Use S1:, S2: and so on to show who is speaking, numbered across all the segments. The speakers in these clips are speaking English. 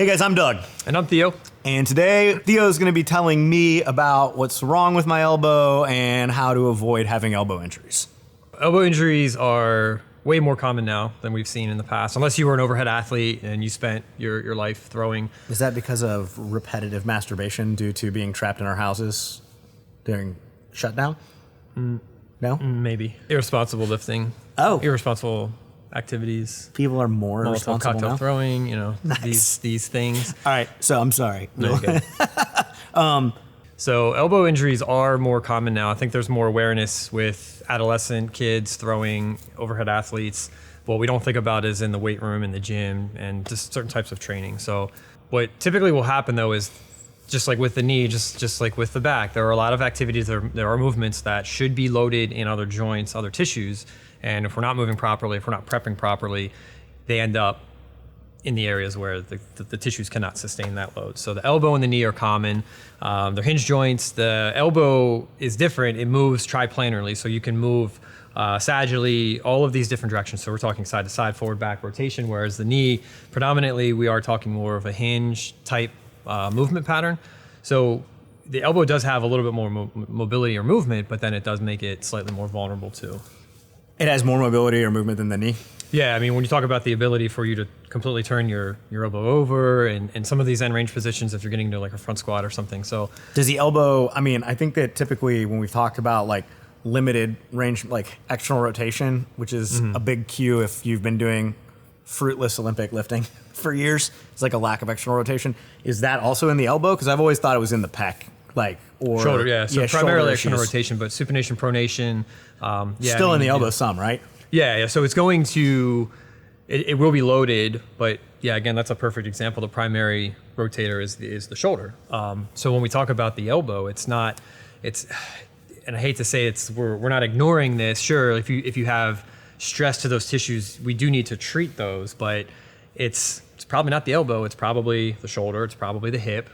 S1: Hey guys, I'm Doug.
S2: And I'm Theo.
S1: And today, Theo's going to be telling me about what's wrong with my elbow and how to avoid having elbow injuries.
S2: Elbow injuries are way more common now than we've seen in the past, unless you were an overhead athlete and you spent your life throwing.
S1: Is that because of repetitive masturbation due to being trapped in our houses during shutdown? No?
S2: Maybe. Irresponsible lifting.
S1: Oh.
S2: Irresponsible activities.
S1: People are more
S2: Molotov
S1: responsible
S2: cocktail
S1: now?
S2: throwing,
S1: Nice.
S2: these things.
S1: All right, so I'm sorry.
S2: No, you're good. So elbow injuries are more common now. I think there's more awareness with adolescent kids throwing, overhead athletes. What we don't think about is in the weight room, in the gym, and just certain types of training. So what typically will happen though is just like with the knee, just like with the back, there are a lot of activities, there are movements that should be loaded in other joints, other tissues. And if we're not moving properly, if we're not prepping properly, they end up in the areas where the tissues cannot sustain that load. So the elbow and the knee are common. They're hinge joints. The elbow is different. It moves triplanarly, so you can move sagittally, all of these different directions. So we're talking side to side, forward, back rotation, whereas the knee, predominantly, we are talking more of a hinge type movement pattern. So the elbow does have a little bit more mobility or movement, but then it does make it slightly more vulnerable too.
S1: It has more mobility or movement than the knee?
S2: Yeah, I mean, when you talk about the ability for you to completely turn your elbow over and some of these end range positions, if you're getting into like a front squat or something. So
S1: does the elbow, I think that typically when we've talked about like limited range, like external rotation, which is a big cue if you've been doing fruitless Olympic lifting for years, it's like a lack of external rotation. Is that also in the elbow? Because I've always thought it was in the pec, or
S2: shoulder, yeah. So primarily external
S1: issues.
S2: rotation, but supination, pronation.
S1: Still in the elbow some, right?
S2: Yeah. So it's going to, it will be loaded, but yeah, again, that's a perfect example. The primary rotator is the shoulder. So when we talk about the elbow, and I hate to say we're not ignoring this. Sure, if you have stress to those tissues, we do need to treat those, but it's probably not the elbow. It's probably the shoulder. It's probably the hip.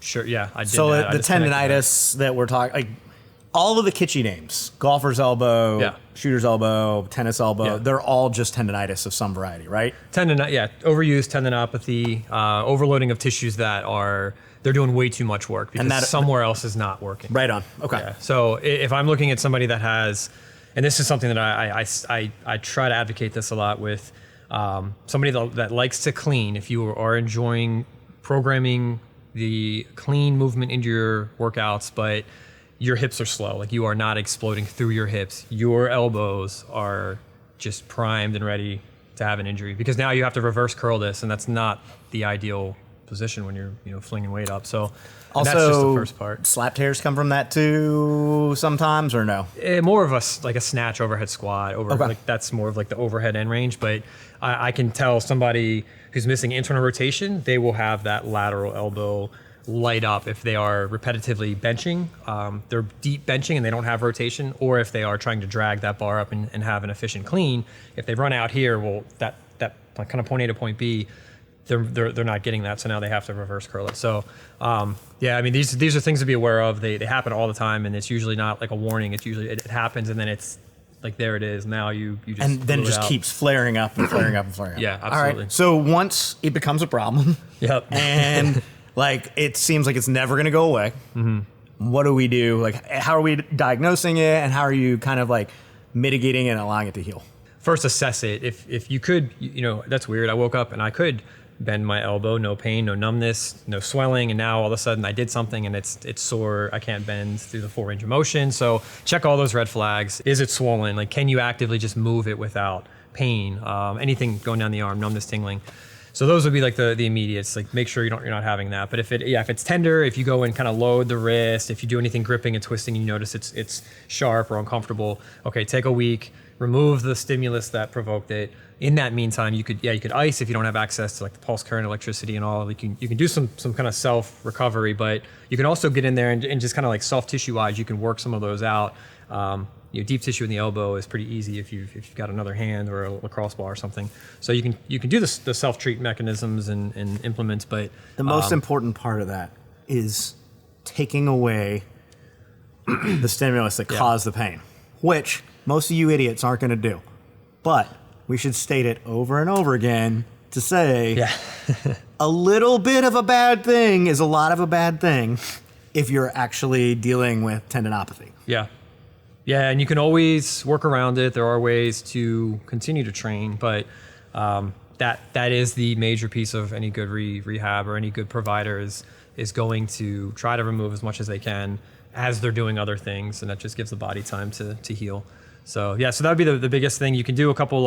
S2: Sure, yeah, I did.
S1: So
S2: that.
S1: the tendinitis that we're talking, like all of the kitschy names, golfer's elbow, shooter's elbow, tennis elbow, they're all just tendinitis of some variety, right?
S2: Overuse, tendinopathy, overloading of tissues they're doing way too much work because somewhere else is not working.
S1: Right on, okay.
S2: Yeah. So if I'm looking at somebody that has, and this is something that I try to advocate this a lot with, somebody that likes to clean, if you are enjoying programming the clean movement into your workouts, but your hips are slow, like you are not exploding through your hips, your elbows are just primed and ready to have an injury because now you have to reverse curl this, and that's not the ideal position when you're flinging weight up. So
S1: also,
S2: that's just the first part.
S1: Slap tears come from that too sometimes, or no?
S2: More of a snatch overhead squat. Like that's more of like the overhead end range, but I can tell somebody who's missing internal rotation, they will have that lateral elbow light up if they are repetitively benching. They're deep benching and they don't have rotation, or if they are trying to drag that bar up and have an efficient clean. If they run out here, well, that kind of point A to point B, they're not getting that, so now they have to reverse curl it. So these are things to be aware of. They happen all the time, and it's usually not like a warning. It's usually it happens, and then it's like there it is. Now you just
S1: and then it just keeps flaring up and flaring up and flaring up.
S2: Yeah, absolutely.
S1: All right. So once it becomes a problem, and like it seems like it's never going to go away. What do we do? Like, how are we diagnosing it, and how are you kind of like mitigating it and allowing it to heal?
S2: First, assess it. If you could, that's weird. I woke up and I could bend my elbow, no pain, no numbness, no swelling, and now all of a sudden I did something and it's sore. I can't bend through the full range of motion. So check all those red flags. Is it swollen? Like, can you actively just move it without pain? Anything going down the arm, numbness, tingling. So those would be like the immediates. Like, make sure you're not having that. But if it's tender, if you go and kind of load the wrist, if you do anything gripping and twisting and you notice it's sharp or uncomfortable, okay, take a week, remove the stimulus that provoked it. In that meantime, you could ice if you don't have access to like the pulse current, electricity, and all. You can do some kind of self recovery, but you can also get in there and just kind of like soft tissue wise, you can work some of those out. Deep tissue in the elbow is pretty easy if you've got another hand or a lacrosse ball or something. So you can do the self treat mechanisms and implements, but
S1: the most important part of that is taking away the stimulus that caused the pain, which most of you idiots aren't going to do, but we should state it over and over again to say a little bit of a bad thing is a lot of a bad thing if you're actually dealing with tendinopathy.
S2: Yeah. Yeah, and you can always work around it. There are ways to continue to train, but that is the major piece of any good rehab or any good provider is going to try to remove as much as they can as they're doing other things, and that just gives the body time to heal. So yeah, so that would be the biggest thing. You can do a couple,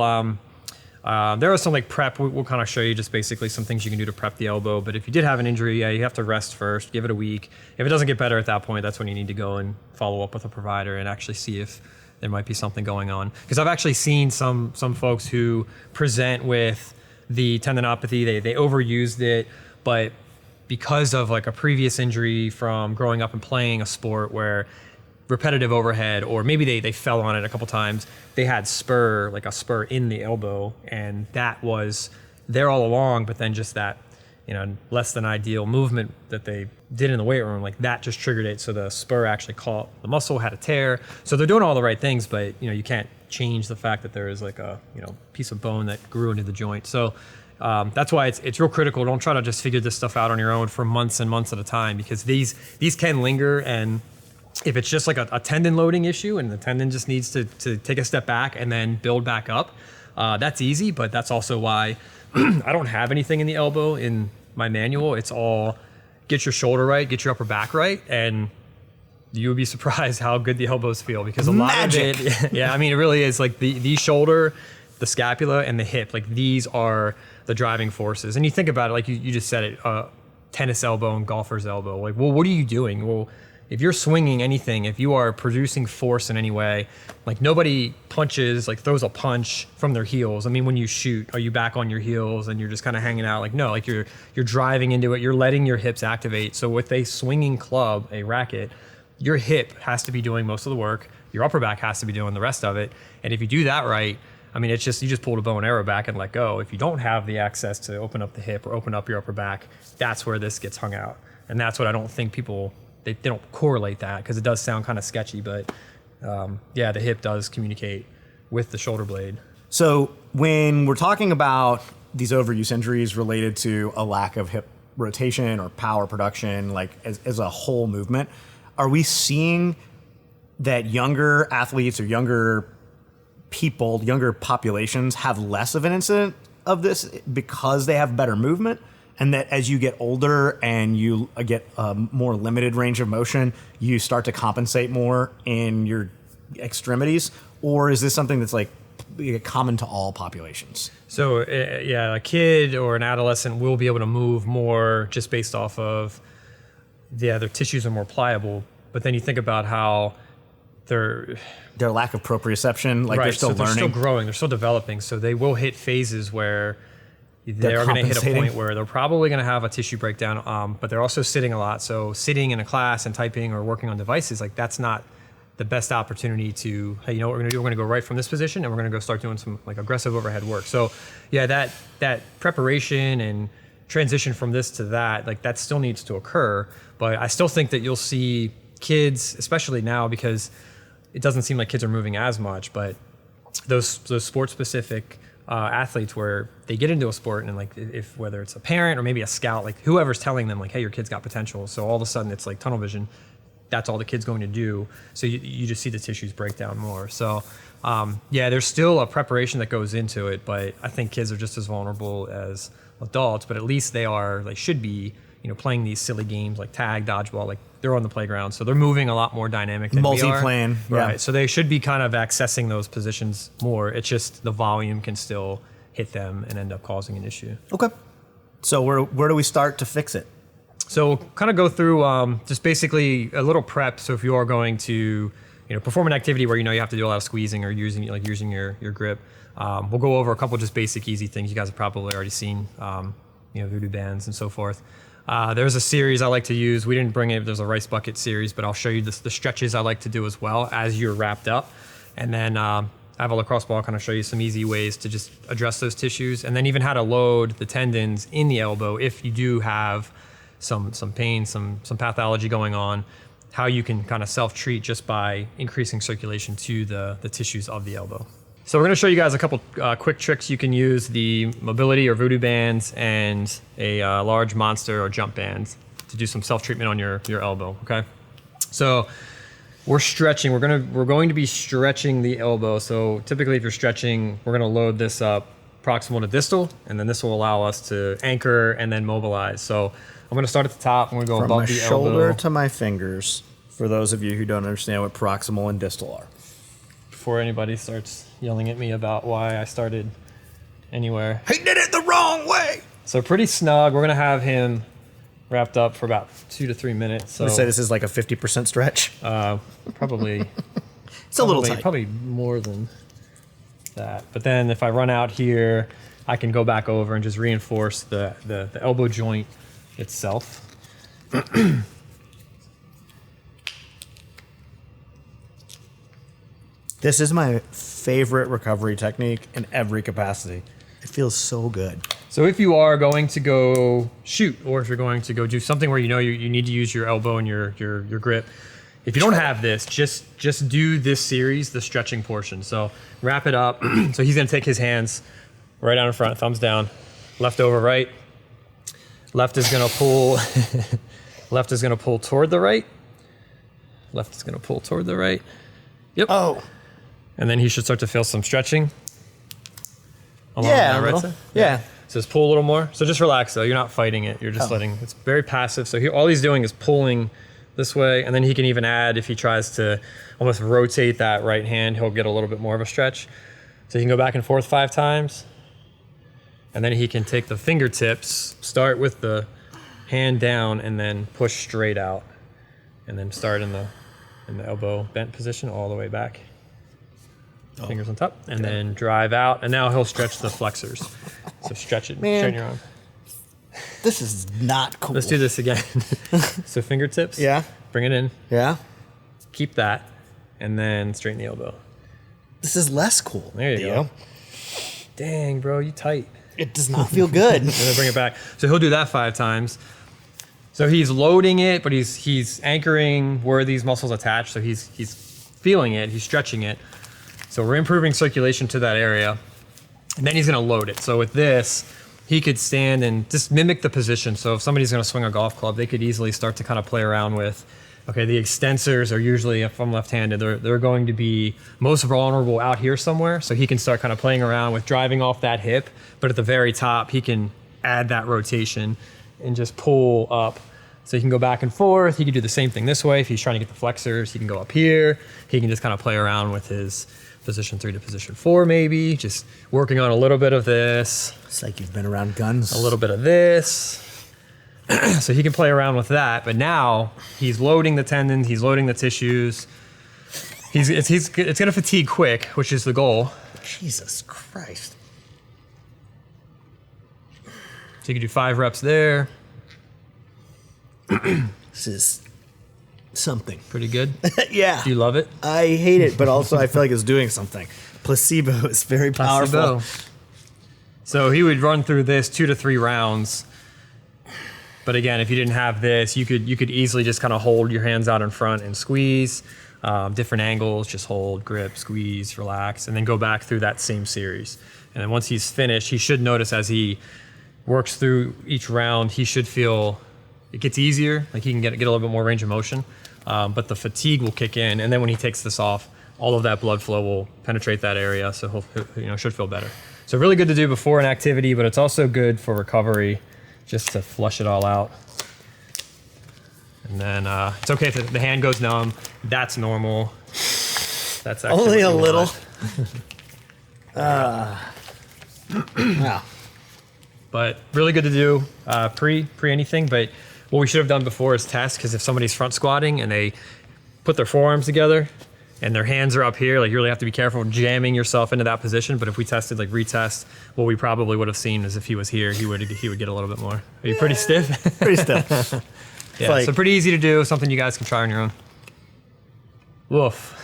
S2: there are some like prep, we'll kind of show you just basically some things you can do to prep the elbow, but if you did have an injury, yeah, you have to rest first, give it a week. If it doesn't get better at that point, that's when you need to go and follow up with a provider and actually see if there might be something going on. Because I've actually seen some folks who present with the tendinopathy, they overused it, but because of like a previous injury from growing up and playing a sport where repetitive overhead, or maybe they fell on it a couple times, they had a spur in the elbow, and that was there all along, but then just that, less than ideal movement that they did in the weight room, like that just triggered it. So the spur actually caught the muscle, had a tear. So they're doing all the right things, but you can't change the fact that there is like a piece of bone that grew into the joint. So that's why it's real critical. Don't try to just figure this stuff out on your own for months and months at a time, because these can linger. And if it's just like a tendon loading issue and the tendon just needs to take a step back and then build back up, that's easy. But that's also why I don't have anything in the elbow in my manual. It's all get your shoulder right, get your upper back right, and you would be surprised how good the elbows feel, because a lot of it, yeah, I mean, it really is like the shoulder, the scapula, and the hip, like these are the driving forces. And you think about it, like you just said it, tennis elbow and golfer's elbow. Like, well, what are you doing? Well, if you're swinging anything, if you are producing force in any way, like nobody punches, like throws a punch from their heels. I mean, when you shoot, are you back on your heels and you're just kind of hanging out? Like, no, like you're driving into it. You're letting your hips activate. So with a swinging club, a racket, your hip has to be doing most of the work. Your upper back has to be doing the rest of it. And if you do that right, I mean, it's just, you just pulled a bow and arrow back and let go. If you don't have the access to open up the hip or open up your upper back, that's where this gets hung out. And that's what I don't think people, they don't correlate that, because it does sound kind of sketchy, but yeah, the hip does communicate with the shoulder blade.
S1: So when we're talking about these overuse injuries related to a lack of hip rotation or power production, like as a whole movement, are we seeing that younger athletes or younger people, younger populations have less of an incident of this because they have better movement? And that as you get older and you get a more limited range of motion, you start to compensate more in your extremities? Or is this something that's like common to all populations?
S2: So yeah, a kid or an adolescent will be able to move more just based off of their tissues are more pliable. But then you think about how their
S1: lack of proprioception, like
S2: right,
S1: they're still learning.
S2: They're still growing, they're still developing. So they will hit phases where they're going to hit a point where they're probably going to have a tissue breakdown, but they're also sitting a lot. So sitting in a class and typing or working on devices, like that's not the best opportunity to, hey, you know what we're going to do? We're going to go right from this position and we're going to go start doing some like aggressive overhead work. So yeah, that preparation and transition from this to that, like that still needs to occur. But I still think that you'll see kids, especially now, because it doesn't seem like kids are moving as much, but those sport specific athletes where they get into a sport and like if whether it's a parent or maybe a scout, like whoever's telling them like, hey, your kid's got potential. So all of a sudden it's like tunnel vision. That's all the kid's going to do. So you just see the tissues break down more. So yeah, there's still a preparation that goes into it, but I think kids are just as vulnerable as adults, but at least they should be, playing these silly games like tag, dodgeball, like they're on the playground. So they're moving a lot more dynamic than we are.
S1: Multi-plane.
S2: Right. So they should be kind of accessing those positions more. It's just the volume can still hit them and end up causing an issue.
S1: Okay. So where do we start to fix it?
S2: So kind of go through just basically a little prep. So if you are going to perform an activity where you have to do a lot of squeezing or using your grip, we'll go over a couple just basic easy things you guys have probably already seen, voodoo bands and so forth. There's a series I like to use. We didn't bring it. There's a rice bucket series, but I'll show you the stretches I like to do as well as you're wrapped up. And then I have a lacrosse ball, kind of show you some easy ways to just address those tissues, and then even how to load the tendons in the elbow if you do have some pain, some pathology going on, how you can kind of self-treat just by increasing circulation to the tissues of the elbow. So we're going to show you guys a couple quick tricks you can use: the mobility or voodoo bands and a large monster or jump band to do some self-treatment on your elbow. Okay. So we're stretching. We're going to be stretching the elbow. So typically, if you're stretching, we're going to load this up proximal to distal, and then this will allow us to anchor and then mobilize. So I'm going to start at the top. I'm going to go
S1: From
S2: above
S1: my
S2: the
S1: shoulder
S2: elbow.
S1: to my fingers, for those of you who don't understand what proximal and distal are.
S2: Before anybody starts yelling at me about why I started anywhere.
S1: He did it the wrong way!
S2: So pretty snug. We're going to have him wrapped up for about 2 to 3 minutes. So
S1: I would say this is like a 50% stretch.
S2: probably
S1: It's a little tight.
S2: Probably more than that. But then if I run out here, I can go back over and just reinforce the elbow joint itself.
S1: This is my favorite recovery technique in every capacity. It feels so good.
S2: So if you are going to go shoot, or if you're going to go do something where you know you need to use your elbow and your grip, if you don't have this, just do this series, the stretching portion. So wrap it up. So he's going to take his hands right down in front, thumbs down, left over right. Left is going to pull. Left is going to pull toward the right. Left is going to pull toward the right. Yep.
S1: Oh.
S2: And then he should start to feel some stretching. Along
S1: Yeah,
S2: that right
S1: a little.
S2: side.
S1: Yeah.
S2: So just pull a little more. So just relax though. You're not fighting it. You're just letting. It's very passive. So all he's doing is pulling this way, and then he can even add, if he tries to almost rotate that right hand, he'll get a little bit more of a stretch. So he can go back and forth 5 times, and then he can take the fingertips, start with the hand down, and then push straight out, and then start in the elbow bent position all the way back. Fingers on top, and then drive out, and now he'll stretch the flexors. So stretch it, straighten your arm.
S1: This is not cool.
S2: Let's do this again. So fingertips.
S1: Yeah.
S2: Bring it in.
S1: Yeah.
S2: Keep that, and then straighten the elbow.
S1: This is less cool.
S2: There you
S1: Theo.
S2: go. Dang, bro, you tight.
S1: It does not feel good.
S2: And then bring it back. So he'll do that 5 times. So he's loading it, but he's anchoring where these muscles attach. So he's feeling it. He's stretching it. So we're improving circulation to that area, and then he's going to load it. So with this, he could stand and just mimic the position. So if somebody's going to swing a golf club, they could easily start to kind of play around with, okay, the extensors are usually, if I'm left-handed, they're going to be most vulnerable out here somewhere. So he can start kind of playing around with driving off that hip, but at the very top, he can add that rotation and just pull up. So he can go back and forth. He can do the same thing this way. If he's trying to get the flexors, he can go up here. He can just kind of play around with his position 3 to position 4, maybe. Just working on a little bit of this.
S1: It's like you've been around guns.
S2: A little bit of this. So he can play around with that. But now he's loading the tendons. He's loading the tissues. It's going to fatigue quick, which is the goal.
S1: Jesus Christ.
S2: So you can do 5 reps there.
S1: This is something.
S2: Pretty good.
S1: Yeah.
S2: Do you love it?
S1: I hate it, but also I feel like it's doing something. Placebo is very powerful.
S2: Placebo. So he would run through this 2 to 3 rounds. But again, if you didn't have this, you could easily just kind of hold your hands out in front and squeeze. Different angles, just hold, grip, squeeze, relax, and then go back through that same series. And then once he's finished, he should notice as he works through each round, he should feel it gets easier. Like he can get a little bit more range of motion, but the fatigue will kick in. And then when he takes this off, all of that blood flow will penetrate that area, so he'll should feel better. So really good to do before an activity, but it's also good for recovery, just to flush it all out. And then it's okay if the hand goes numb. That's normal. That's actually
S1: Only a
S2: what you
S1: little.
S2: want.
S1: Yeah.
S2: But really good to do pre anything. But what we should have done before is test, because if somebody's front squatting and they put their forearms together and their hands are up here, like you really have to be careful jamming yourself into that position. But if we tested, like retest, what we probably would have seen is if he was here, he would get a little bit more. Are you pretty stiff?
S1: Pretty stiff.
S2: Yeah,
S1: like,
S2: so pretty easy to do, something you guys can try on your own. Woof.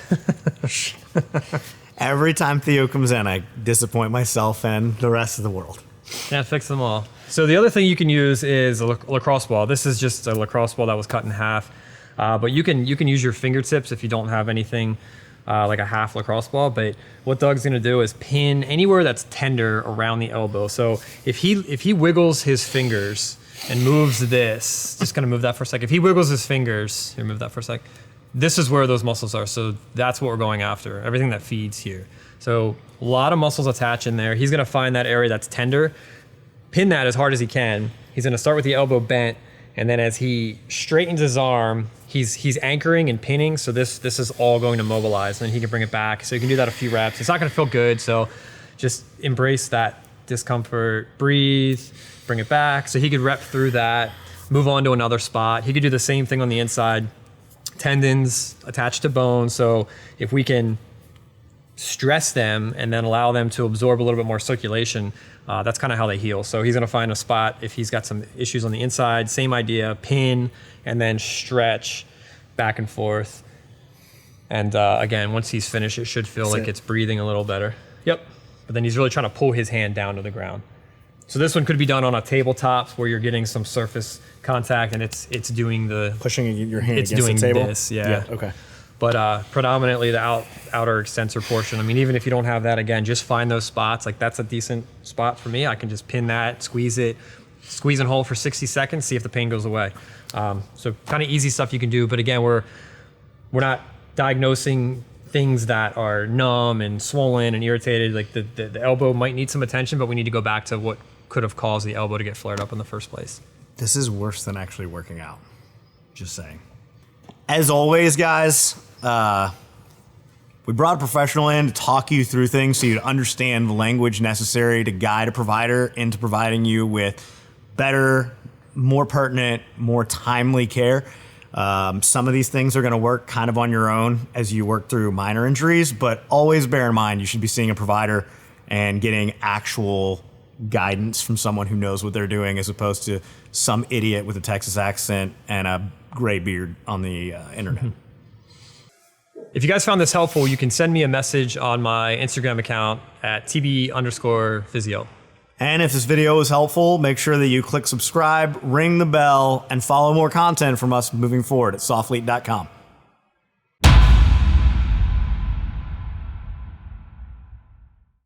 S1: every time Theo comes in, I disappoint myself and the rest of the world.
S2: Yeah, fix them all. So the other thing you can use is a lacrosse ball. This is just a lacrosse ball that was cut in half. But you can use your fingertips if you don't have anything like a half lacrosse ball. But what Doug's gonna do is pin anywhere that's tender around the elbow. So if he wiggles his fingers and moves this, just gonna move that for a sec. If he wiggles his fingers, here, move that for a sec. This is where those muscles are. So that's what we're going after, everything that feeds here. So a lot of muscles attach in there. He's gonna find that area that's tender, pin that as hard as he can. He's gonna start with the elbow bent, and then as he straightens his arm, he's anchoring and pinning. So this is all going to mobilize, and then he can bring it back. So you can do that a few reps. It's not gonna feel good, so just embrace that discomfort, breathe, bring it back. So he could rep through that, move on to another spot. He could do the same thing on the inside. Tendons attached to bone. So if we can stress them and then allow them to absorb a little bit more circulation, that's kind of how they heal. So he's gonna find a spot if he's got some issues on the inside, same idea, pin, and then stretch back and forth. And again, once he's finished, it should feel like it's breathing a little better. Yep. But then he's really trying to pull his hand down to the ground. So this one could be done on a tabletop where you're getting some surface contact and it's doing the...
S1: Pushing your hand
S2: it's
S1: against
S2: doing
S1: the table?
S2: This, yeah.
S1: Okay.
S2: But predominantly the outer extensor portion. I mean, even if you don't have that, again, just find those spots. Like that's a decent spot for me. I can just pin that, squeeze and hold for 60 seconds, see if the pain goes away. So kind of easy stuff you can do. But again, we're not diagnosing things that are numb and swollen and irritated. Like the elbow might need some attention, but we need to go back to what could have caused the elbow to get flared up in the first place.
S1: This is worse than actually working out. Just saying. As always, guys, we brought a professional in to talk you through things so you understand the language necessary to guide a provider into providing you with better, more pertinent, more timely care. Some of these things are going to work kind of on your own as you work through minor injuries, but always bear in mind you should be seeing a provider and getting actual guidance from someone who knows what they're doing as opposed to some idiot with a Texas accent and a gray beard on the internet.
S2: If you guys found this helpful, you can send me a message on my Instagram account at TB_physio.
S1: And if this video was helpful, make sure that you click subscribe, ring the bell, and follow more content from us moving forward at SOFLETE.com.